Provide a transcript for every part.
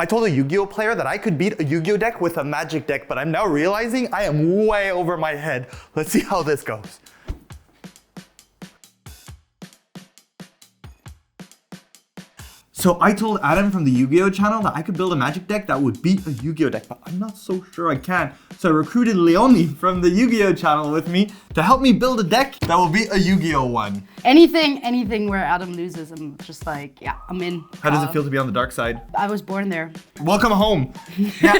I told a Yu-Gi-Oh player that I could beat a Yu-Gi-Oh deck with a Magic deck, but I'm now realizing I am way over my head. Let's see how this goes. So I told Adam from the Yu-Gi-Oh channel that I could build a Magic deck that would beat a Yu-Gi-Oh deck, but I'm not so sure I can. So I recruited Leonie from the Yu-Gi-Oh channel with me to help me build a deck that will beat a Yu-Gi-Oh one. Anything where Adam loses, I'm just like, yeah, I'm in. How does it feel to be on the dark side? I was born there. Welcome home. Now,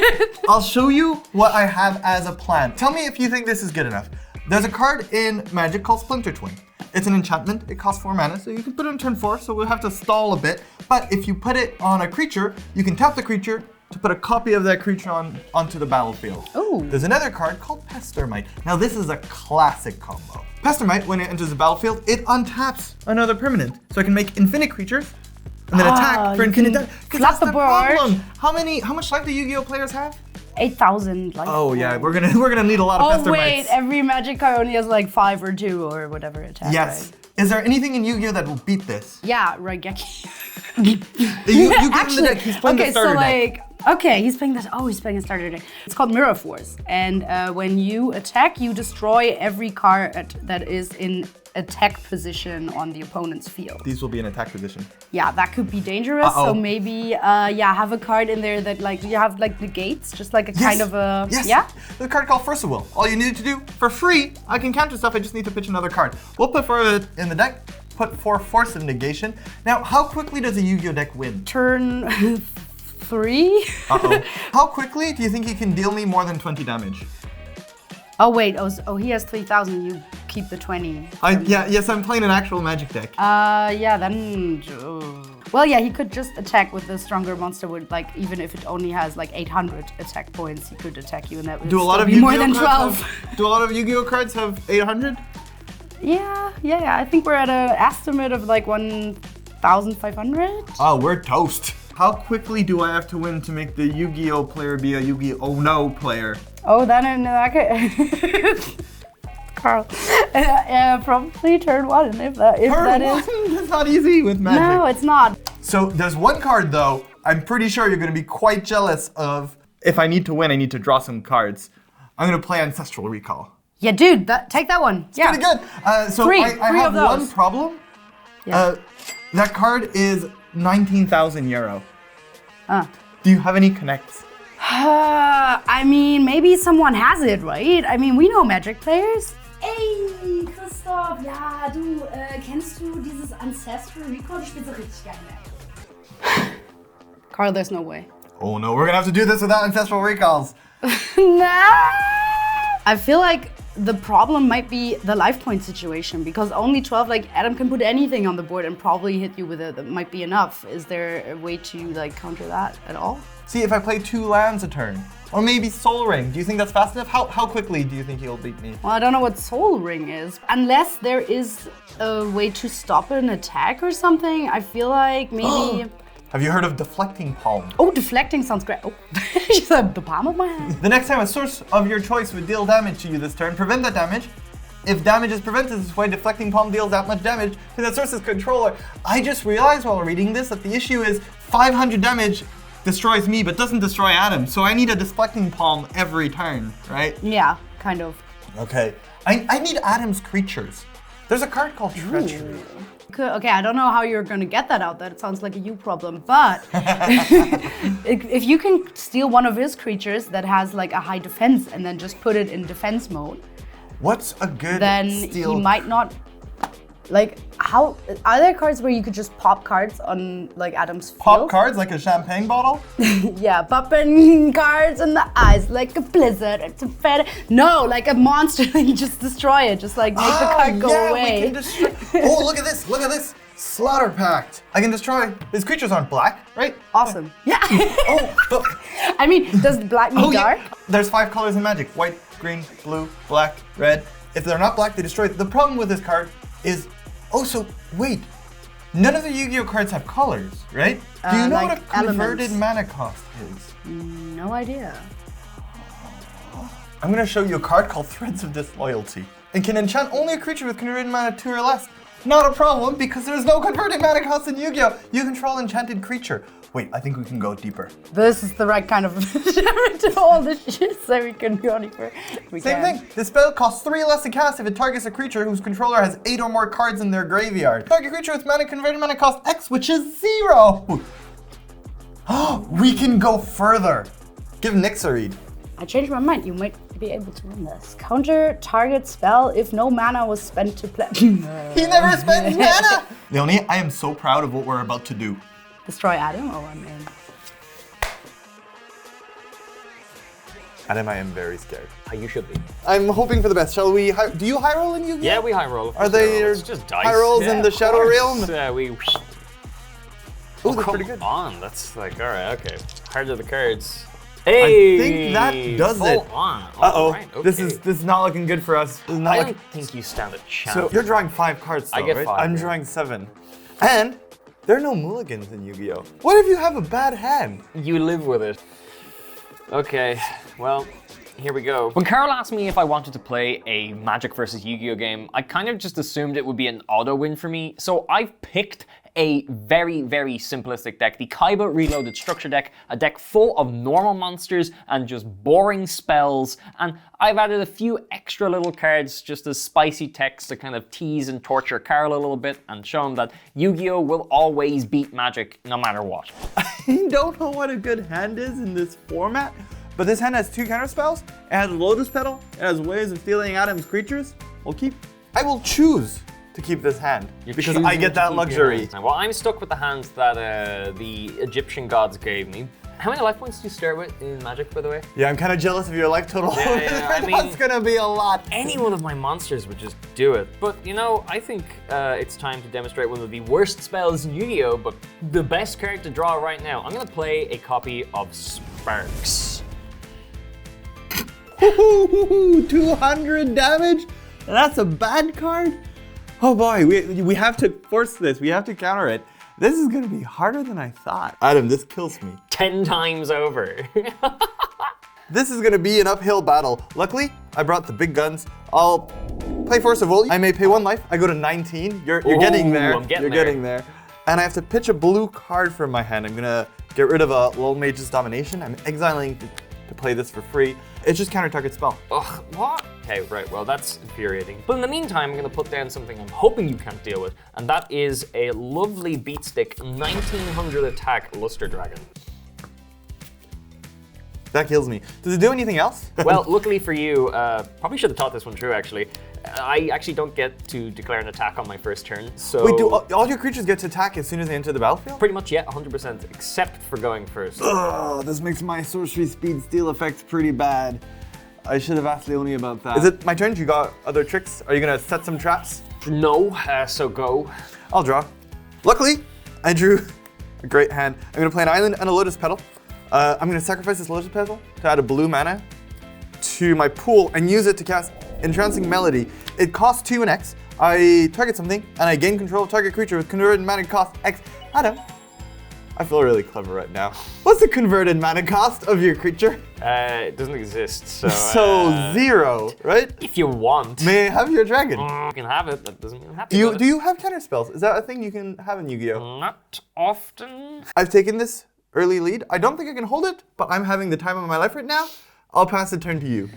I'll show you what I have as a plan. Tell me if you think this is good enough. There's a card in Magic called Splinter Twin. It's an enchantment, it costs 4 mana, so you can put it on turn 4, so we'll have to stall a bit. But if you put it on a creature, you can tap the creature to put a copy of that creature onto the battlefield. Ooh. There's another card called Pestermite. Now this is a classic combo. Pestermite, when it enters the battlefield, it untaps another permanent. So I can make infinite creatures, and then attack for infinite damage. Slap the board. How much life do Yu-Gi-Oh players have? 8,000. Like, oh yeah, we're gonna need a lot of Pestermites. Oh wait, every Magic card only has like 5 or 2 or whatever attack. Yes. Right? Is there anything in Yu-Gi-Oh that will beat this? Yeah, Raigeki. you give him the deck. He's playing the starter deck. Okay, he's playing this. Oh, he's playing a starter deck. It's called Mirror Force, and when you attack, you destroy every card that is in attack position on the opponent's field. These will be in attack position. Yeah, that could be dangerous. So maybe, have a card in there that like you have like negates, just like a kind of a. Yes. Yeah. There's a card called Force of Will. All you need to do for free, I can counter stuff. I just need to pitch another card. We'll put 4 in the deck. Put 4 Force of Negation. Now, how quickly does a Yu-Gi-Oh deck win? Turn 3. How quickly do you think he can deal me more than 20 damage? Oh wait, he has 3,000. You keep the 20. Yes, I'm playing an actual Magic deck. Then. Well, yeah, he could just attack with the stronger monster. With like, even if it only has like 800 attack points, he could attack you, and that would be more than 12. Do a lot of Yu-Gi-Oh cards have 800? Yeah. I think we're at an estimate of like 1,500. Oh, we're toast. How quickly do I have to win to make the Yu-Gi-Oh player be a Yu-Gi-Oh no player? Oh, then in that case, Carl, probably turn 1 if that is. That's not easy with Magic. No, it's not. So there's one card though, I'm pretty sure you're gonna be quite jealous of. If I need to win, I need to draw some cards. I'm gonna play Ancestral Recall. Yeah, dude, take that one. It's pretty good. I have one problem. Yeah. That card is 19,000 euro. Do you have any connects? I mean, maybe someone has it, right? I mean, we know Magic players. Ey, Christoph, ja, du, kennst du dieses Ancestral Recall? Du spielst so richtig gerne. Carl, there's no way. Oh no, we're gonna have to do this without Ancestral Recalls. Nah. I feel like the problem might be the life point situation, because only 12, like Adam can put anything on the board and probably hit you with it. That might be enough. Is there a way to like counter that at all? See, if I play 2 lands a turn, or maybe Soul Ring, do you think that's fast enough? How quickly do you think he'll beat me? Well, I don't know what Soul Ring is. Unless there is a way to stop an attack or something, I feel like maybe... Have you heard of Deflecting Palm? Oh, deflecting sounds great. Oh, she's like the palm of my hand. The next time a source of your choice would deal damage to you this turn, prevent that damage. If damage is prevented this way, Deflecting Palm deals that much damage to that source's controller. I just realized while reading this that the issue is 500 damage destroys me but doesn't destroy Adam. So I need a Deflecting Palm every turn, right? Yeah, kind of. Okay. I need Adam's creatures. There's a card called Treachery. Okay, I don't know how you're gonna get that out. That sounds like a you problem, but if you can steal one of his creatures that has like a high defense and then just put it in defense mode, what's a good then steal? He might not. Like, how are there cards where you could just pop cards on like Adam's field? Pop cards like a champagne bottle? Yeah, popping cards in the eyes like a blizzard. It's a fed. No, like a monster. You just destroy it. Just like make the card go away. We can destroy. Oh, look at this! Look at this! Slaughter Pact. I can destroy. His creatures aren't black, right? Awesome. Yeah. But I mean, does black mean dark? Yeah. There's 5 colors in Magic: white, green, blue, black, red. If they're not black, they destroy. The problem with this card is. Oh, so wait. None of the Yu-Gi-Oh cards have colors, right? Do you know like what a converted elements. mana cost is? No idea. I'm gonna show you a card called Threads of Disloyalty. It can enchant only a creature with converted mana 2 or less. Not a problem, because there's no converted mana cost in Yu-Gi-Oh! You control enchanted creature. Wait, I think we can go deeper. This is the right kind of sharing to all this shit so we can go deeper. Same thing. This spell costs 3 less to cast if it targets a creature whose controller has 8 or more cards in their graveyard. Target creature with mana converted mana cost X, which is 0. We can go further. Give Nyx a read. I changed my mind. You might be able to win this. Counter target spell if no mana was spent to play. He never spends mana! Leonie, I am so proud of what we're about to do. Destroy Adam? Oh, I'm in. Adam, I am very scared. You should be. I'm hoping for the best. Shall we? Do you high roll in Yu-Gi-Oh? Yeah, we high roll. Are they just dice? high rolls in the Shadow Realm? We. Oh, that's pretty good. Come on, that's like, all right, okay. Heart of the cards. Hey, I think that does it. Full on. Uh-oh, Right, okay. this is not looking good for us. This is not I looking... don't think you stand a chance. So you're drawing 5 cards though, I get right? 5, I'm yeah. drawing 7. And there are no mulligans in Yu-Gi-Oh! What if you have a bad hand? You live with it. Okay, well, here we go. When Carol asked me if I wanted to play a Magic versus Yu-Gi-Oh game, I kind of just assumed it would be an auto win for me. So I've picked a very, very simplistic deck, the Kaiba Reloaded Structure deck, a deck full of normal monsters and just boring spells, and I've added a few extra little cards just as spicy text to kind of tease and torture Carol a little bit and show him that Yu-Gi-Oh will always beat Magic no matter what. I don't know what a good hand is in this format, but this hand has 2 counter spells, it has Lotus Petal, it has ways of stealing Adam's creatures. I will choose to keep this hand because I get that luxury. Well, I'm stuck with the hand that the Egyptian gods gave me. How many life points do you start with in Magic, by the way? Yeah, I'm kind of jealous of your life total. Yeah, I mean, that's gonna be a lot. Any one of my monsters would just do it. But you know, I think it's time to demonstrate one of the worst spells in Yu-Gi-Oh, but the best card to draw right now. I'm gonna play a copy of Sparks. 200 damage? That's a bad card? Oh boy, we have to force this. We have to counter it. This is gonna be harder than I thought. Adam, this kills me. 10 times over. This is gonna be an uphill battle. Luckily, I brought the big guns. I'll play Force of Will. I may pay 1 life. I go to 19. You're getting there. I'm getting You're there. getting there. And I have to pitch a blue card from my hand. I'm gonna get rid of a Lol Mage's Domination. I'm exiling to play this for free. It's just counter target spell. Ugh, what? Okay, right, well that's infuriating. But in the meantime, I'm gonna put down something I'm hoping you can't deal with, and that is a lovely beatstick 1900 attack Luster Dragon. That kills me. Does it do anything else? Well, luckily for you, probably should have thought this one through actually. I actually don't get to declare an attack on my first turn, so... Wait, do all your creatures get to attack as soon as they enter the battlefield? Pretty much, yeah, 100%, except for going first. Ugh, this makes my sorcery speed steal effects pretty bad. I should have asked Leonie about that. Is it my turn? You got other tricks? Are you gonna set some traps? No, so go. I'll draw. Luckily, I drew a great hand. I'm gonna play an island and a Lotus Petal. I'm gonna sacrifice this Lotus Petal to add a blue mana to my pool and use it to cast Entrancing Melody. It costs 2 and X. I target something and I gain control of target creature with converted mana cost X. Adam, I feel really clever right now. What's the converted mana cost of your creature? It doesn't exist, so... So 0, right? If you want. May I have your dragon? You can have it, that doesn't mean I'm happy Do about you have counter spells? Is that a thing you can have in Yu-Gi-Oh? Not often. I've taken this early lead. I don't think I can hold it, but I'm having the time of my life right now. I'll pass the turn to you.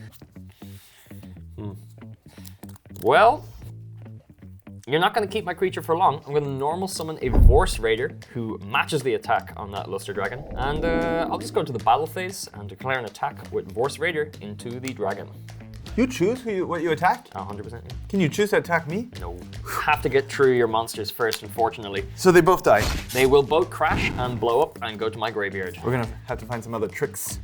Well, you're not going to keep my creature for long. I'm going to normal summon a Vorse Raider who matches the attack on that Luster Dragon. And I'll just go to the battle phase and declare an attack with Vorse Raider into the dragon. You choose what you attack? 100%. Yeah. Can you choose to attack me? No. Have to get through your monsters first, unfortunately. So they both die. They will both crash and blow up and go to my graveyard. We're gonna have to find some other tricks.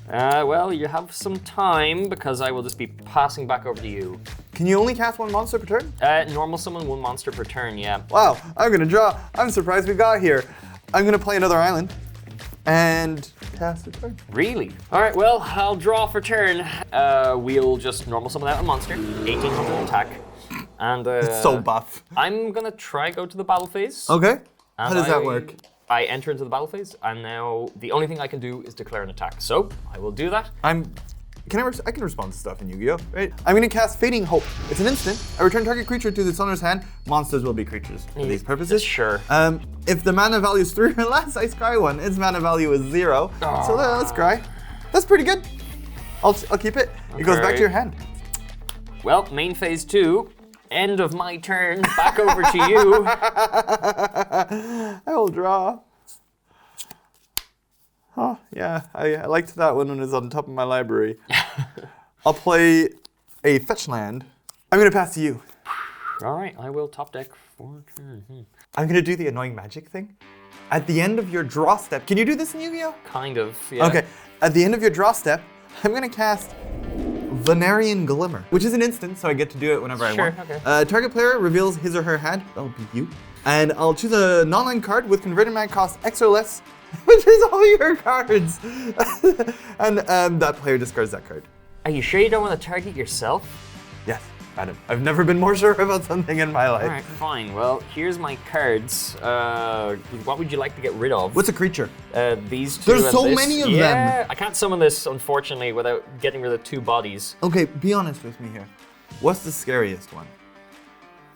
Well, you have some time because I will just be passing back over to you. Can you only cast 1 monster per turn? Normal summon 1 monster per turn, yeah. Wow, I'm gonna draw. I'm surprised we got here. I'm gonna play another island and cast a turn. Really? All right, well, I'll draw for turn. We'll just normal summon out a monster, 1800 attack. And It's so buff. I'm gonna try go to the battle phase. Okay, how and does that work? I enter into the battle phase, and now the only thing I can do is declare an attack. So I will do that. I can respond to stuff in Yu-Gi-Oh, right? I'm gonna cast Fading Hope. It's an instant. I return target creature to its owner's hand. Monsters will be creatures for these purposes. Sure. If the mana value is 3 or less, I scry one. Its mana value is 0. So let's scry. That's pretty good. I'll keep it. It goes back to your hand. Well, main phase 2. End of my turn. Back over to you. I will draw. Oh, yeah, I liked that one when it was on top of my library. I'll play a fetch land. I'm gonna pass to you. All right, I will top deck for turn. I'm gonna do the annoying magic thing. At the end of your draw step, can you do this in Yu-Gi-Oh? Kind of, yeah. Okay, at the end of your draw step, I'm gonna cast Venerian Glimmer, which is an instant, so I get to do it whenever I want. Okay. Target player reveals his or her hand, that'll be you. And I'll choose a non-land card with converted mana cost X or less, which is all your cards. And that player discards that card. Are you sure you don't want to target yourself? Yes, Adam. I've never been more sure about something in my life. All right, fine. Well, here's my cards. What would you like to get rid of? What's a creature? These two. There's and so this. many of Yeah, them. I can't summon this, unfortunately, without getting rid of 2 bodies. Okay, be honest with me here. What's the scariest one?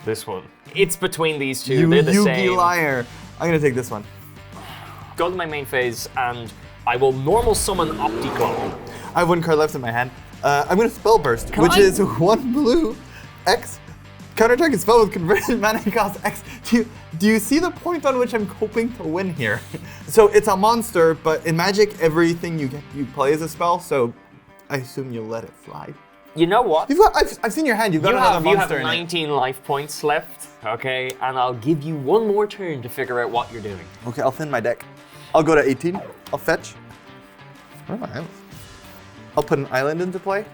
This one. It's between these two. They're the Yugi same. liar. I'm gonna take this one. Go to my main phase, and I will normal summon Opticon. I have 1 card left in my hand. I'm gonna Spell Burst, which is 1 blue, X. Counter target spell with converted mana cost X. Do you see the point on which I'm hoping to win here? So it's a monster, but in Magic, everything you play is a spell. So I assume you'll let it fly. You know what? I've seen your hand. You've got another monster in it. You have 19 life points left, okay? And I'll give you 1 more turn to figure out what you're doing. Okay, I'll thin my deck. I'll go to 18. I'll fetch. Where are my islands? I'll put an island into play.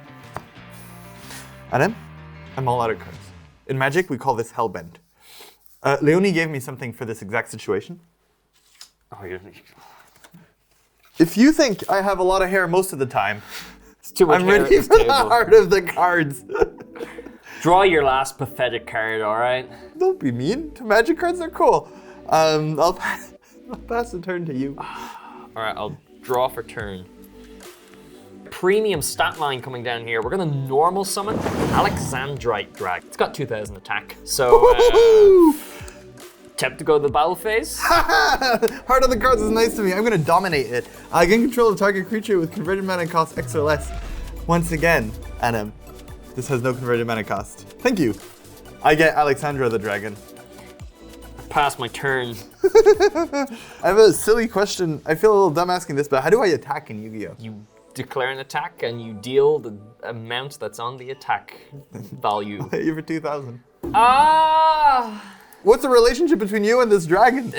And then I'm all out of cards. In Magic, we call this Hellbent. Leonie gave me something for this exact situation. Oh, you're... If you think I have a lot of hair most of the time, It's too much I'm hair ready at for this the table. heart of the cards. Draw your last pathetic card, all right? Don't be mean. Magic cards are cool. I'll pass the turn to you. All right, I'll draw for turn. Premium stat line coming down here. We're gonna normal summon Alexandrite Drag. It's got 2000 attack. So, attempt to go to the battle phase. Heart of the cards is nice to me. I'm gonna dominate it. I gain control of target creature with converted mana cost X or less. Once again, Adam, this has no converted mana cost. Thank you. I get Alexandra the Dragon. Pass my turn. I have a silly question. I feel a little dumb asking this, but how do I attack in Yu-Gi-Oh? You declare an attack and you deal the amount that's on the attack value. I hit you for 2,000. Ah! What's the relationship between you and this dragon?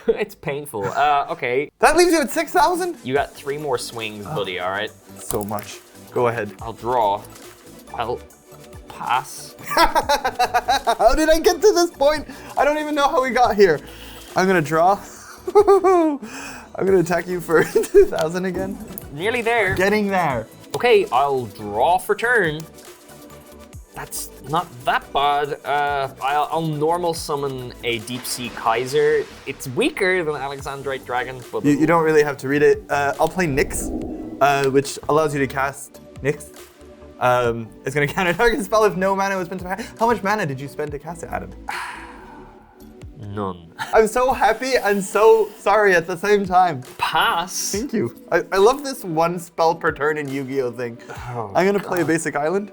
It's painful. Okay. That leaves you at 6,000? You got 3 more swings, buddy, all right? So much. Go ahead. I'll draw. I'll pass. How did I get to this point? I don't even know how we got here. I'm gonna draw. I'm gonna attack you for 2,000 again. Nearly there. Getting there. Okay, I'll draw for turn. That's not that bad. I'll normal summon a Deep Sea Kaiser. It's weaker than Alexandrite Dragon, but You don't really have to read it. I'll play Nyx, which allows you to cast Nyx. It's gonna counter target spell if no mana was spent to hand. How much mana did you spend to cast it, Adam? none. I'm so happy and so sorry at the same time. Pass. Thank you. I love this 1 spell per turn in Yu-Gi-Oh thing. Oh, I'm gonna play a basic island,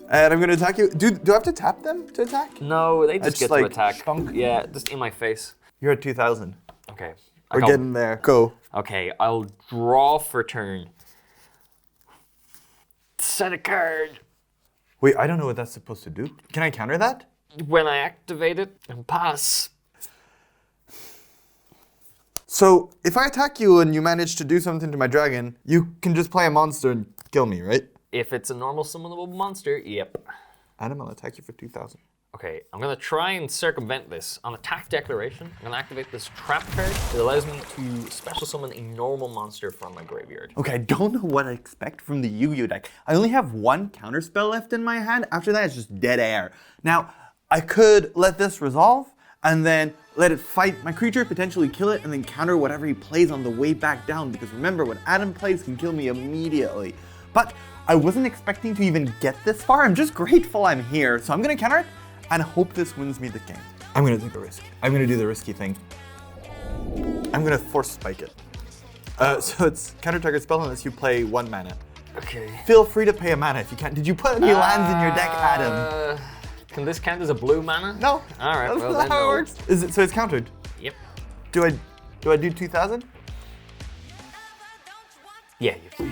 and I'm gonna attack you. Do I have to tap them to attack? No, they just It's get like to attack. chunk. Yeah, just in my face. You're at 2,000. Okay. We're getting there. Go. Okay, I'll draw for turn. Set a card. Wait, I don't know what that's supposed to do. Can I counter that? When I activate it, and pass. So if I attack you and you manage to do something to my dragon, you can just play a monster and kill me, right? If it's a normal summonable monster, yep. Adam, I'll attack you for 2,000. Okay, I'm gonna try and circumvent this. On attack declaration, I'm gonna activate this trap card. It allows me to special summon a normal monster from my graveyard. Okay, I don't know what I expect from the Yu-Gi-Oh deck. I only have 1 counterspell left in my hand. After that, it's just dead air. Now, I could let this resolve and then let it fight my creature, potentially kill it, and then counter whatever he plays on the way back down. Because remember, what Adam plays can kill me immediately. but I wasn't expecting to even get this far. I'm just grateful I'm here. So I'm gonna counter it and hope this wins me the game. I'm gonna take a risk. I'm gonna do the risky thing. I'm gonna force spike it. So it's counter target spell unless you play 1 mana. Okay. Feel free to pay a mana if you can. Did you put any lands in your deck, Adam? Can this count as a blue mana? No. All right. That's Well, not then how it no. works. Is it so? It's countered. Yep. Do I do 2,000? Yeah. You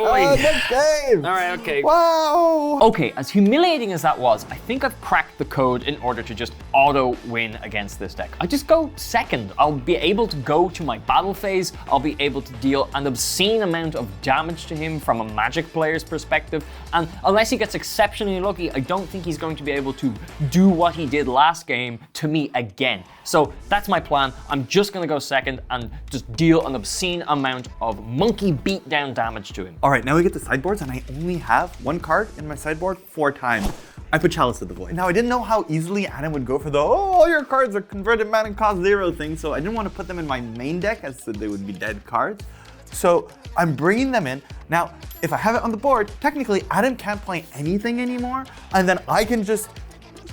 oh, Next game. All right. Okay. Wow. Okay, as humiliating as that was, I think I've cracked the code in order to just auto-win against this deck. I just go second. I'll be able to go to my battle phase, I'll be able to deal an obscene amount of damage to him from a Magic player's perspective, and unless he gets exceptionally lucky, I don't think he's going to be able to do what he did last game to me again. So that's my plan. I'm just gonna go second and just deal an obscene amount of monkey beatdown damage to him. All right, now we get the sideboards, and I only have 1 card in my sideboard 4 times. I put Chalice of the Void. Now, I didn't know how easily Adam would go for the, oh, all your cards are converted mana and cost 0 thing, so I didn't want to put them in my main deck as they would be dead cards. So I'm bringing them in. Now, if I have it on the board, technically Adam can't play anything anymore, and then I can just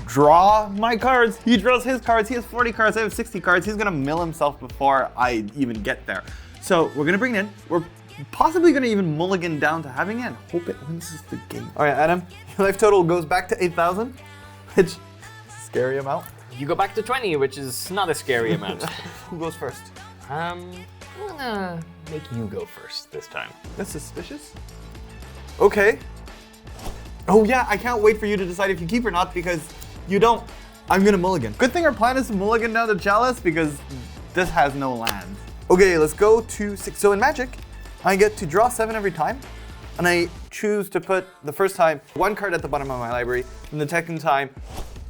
draw my cards. He draws his cards. He has 40 cards. I have 60 cards. He's gonna mill himself before I even get there. So we're gonna bring it in. We're possibly gonna even mulligan down to having it and hope it wins us the game. All right, Adam, your life total goes back to 8,000, which is a scary amount. You go back to 20, which is not a scary amount. Who goes first? I'm gonna make you go first this time. That's suspicious. Okay. Oh yeah, I can't wait for you to decide if you keep or not because you don't. I'm gonna mulligan. Good thing our plan is to mulligan down to Chalice because this has no land. Okay, let's go to 6. So in Magic, I get to draw 7 every time, and I choose to put the first time 1 card at the bottom of my library, and the second time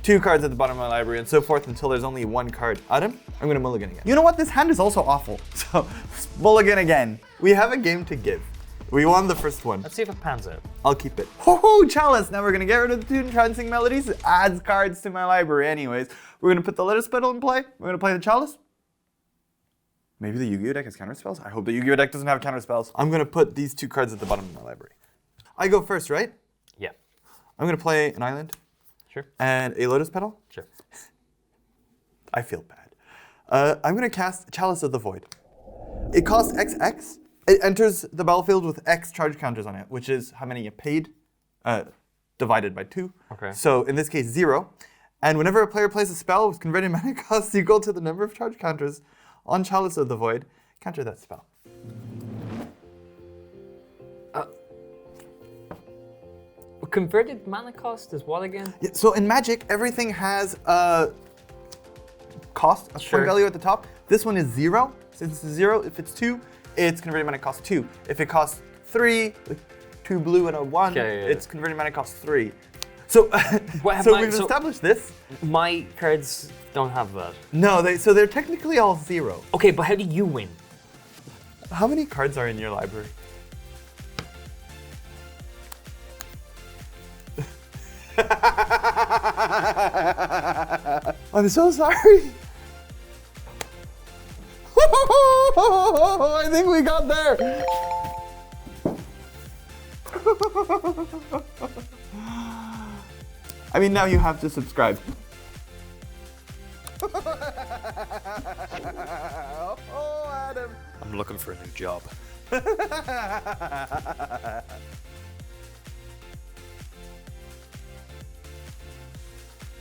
2 cards at the bottom of my library, and so forth until there's only 1 card. Adam, I'm gonna mulligan again. You know what? This hand is also awful. So mulligan again. We have a game to give. We won the first one. Let's see if it pans out. I'll keep it. Ho-ho, Chalice! Now we're gonna get rid of the 2 Entrancing Melodies. It adds cards to my library anyways. We're gonna put the Lotus Petal in play. We're gonna play the Chalice. Maybe the Yu-Gi-Oh deck has counter spells? I hope the Yu-Gi-Oh deck doesn't have counter spells. I'm gonna put these 2 cards at the bottom of my library. I go first, right? Yeah. I'm gonna play an Island. Sure. And a Lotus Petal. Sure. I feel bad. I'm gonna cast Chalice of the Void. It costs XX. It enters the battlefield with X charge counters on it, which is how many you paid, divided by 2. Okay. So in this case, 0. And whenever a player plays a spell with converted mana costs equal to the number of charge counters on Chalice of the Void, counter that spell. Converted mana cost is what again? Yeah, so in Magic, everything has a cost, a Sure. point value at the top. This one is 0. Since it's 0, if it's 2, it's converted mana cost 2. If it costs 3, like 2 blue and a 1, Okay, yeah. it's converted mana cost 3. So, we've established this. My cards don't have that. No, they're technically all 0. Okay, but how do you win? How many cards are in your library? I'm so sorry. I think we got there. I mean, now you have to subscribe. Oh, Adam. I'm looking for a new job.